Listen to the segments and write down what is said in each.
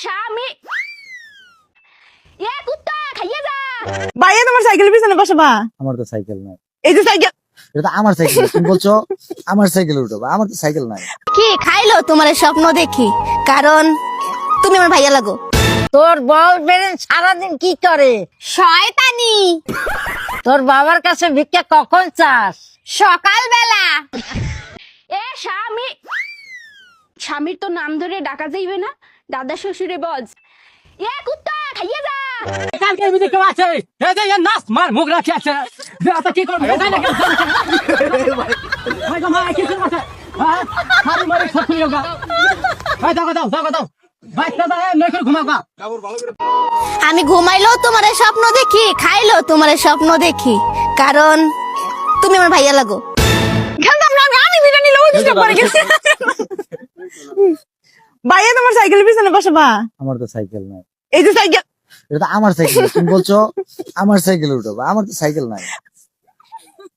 স্বামী কুত্তা খাইয়ে যা। ভাইয়া তোমার সাইকেলের পিছনে বসো বা। আমার তো সাইকেল নাই। এই যে সাইকেল, এটা তো আমার সাইকেল, তুমি বলছো আমার সাইকেলে উঠো, আমার তো সাইকেল নাই। কি খাইলো তোমার স্বপ্ন দেখি, কারণ তুমি আমার ভাইয়া লাগো। তোর বয়ফ্রেন্ড সারাদিন কি করে? শয়তানি। তোর বাবার কাছে ভিক্ষা কখন চাস? সকালবেলা। স্বামী, স্বামীর তো নাম ধরে ডাকা যাইবে না, দাদা শ্বশুরে বজ। কুত্তা খাইয়ে যা। কালকে এমনি কেউ আছে এই যে নাচ মার মুখ রাখি আছে এটা কি করবে তাই না? ভাই তোমার কি করবে? হ্যাঁ মারি মারি সব খুলে গা। ভাই দাও দাও দাও দাও ভাই দাদা নয় করে ঘুমাবা। আমি ঘুমাইলেও তোমার স্বপ্ন দেখি, খাইলেও তোমার স্বপ্ন দেখি, কারণ তুমি আমার ভাইয়া লাগো। আমি বিরিয়ানি লোক ডিস্টার্ব করে গেছি। ভাইয়া তোমার সাইকেলের পিছনে বসো বা। আমার তো সাইকেল নাই। এই যে সাইকেল, এটা তো আমার সাইকেল, তুমি বলছো আমার সাইকেলে উঠো, আমার তো সাইকেল নাই।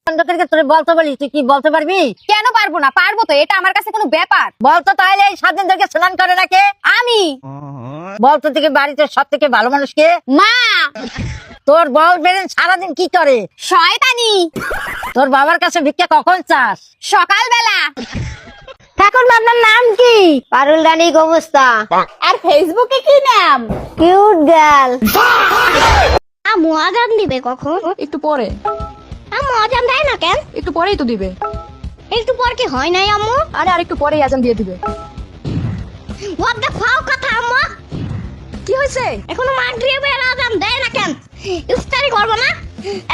খন্দকারকে তোরে বলতে বলি, তুই কি বলতে পারবি? কেন পারবো না, পারবো তো, এটা আমার কাছে কোনো ব্যাপার। বলতো তাহলে এই 7 দিন ধরে স্নান করে না কে? আমি। বলতো থেকে বাড়িতে সব থেকে ভালো মানুষ কে? মা। তোর বয়ফ্রেন্ড সারাদিন কি করে? শয়তানি। তোর বাবার কাছে ভিক্ষা কখন চাস? সকালবেলা। ঠাকুর আপনার নাম কি? পারুল রানী গোমস্তা। আর ফেসবুকে কি নাম? Cute girl. আম্মু আজান দিবে কখন? একটু পরে। আম্মু আজান দেয় না কেন? একটু পরেই তো দিবে। একটু পর কি হয় নাই আম্মু? আরে আর একটু পরেই আজান দিয়ে দিবে। হোয়াট দ্য ফাও কথা আম্মু? কি হয়েছে? এখনো মাগরিবের আজান দেয় না কেন? ইফতারি করবো না?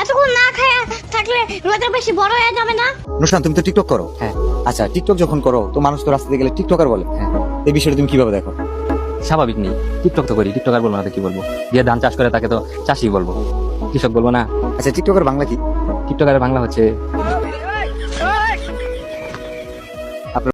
এতক্ষণ না খায়া থাকলে রোজা বেশি বড় হয়ে যাবে না? নুসরান, তুমি তো টিকটক করো। হ্যাঁ, আচ্ছা টিকটক যখন করো তো মানুষ তো রাস্তাতে গেলে টিকটকার বলে। হ্যাঁ, এই বিষয়টা তুমি কিভাবে দেখো? স্বাভাবিক নেই, টিকটক তো করি, টিকটকার বলবো না তো কি বলবো? যে ধান চাষ করে তাকে তো চাষি বলবো, কৃষক বলবো না? আচ্ছা টিকটকের বাংলা কি? টিকটকারের বাংলা হচ্ছে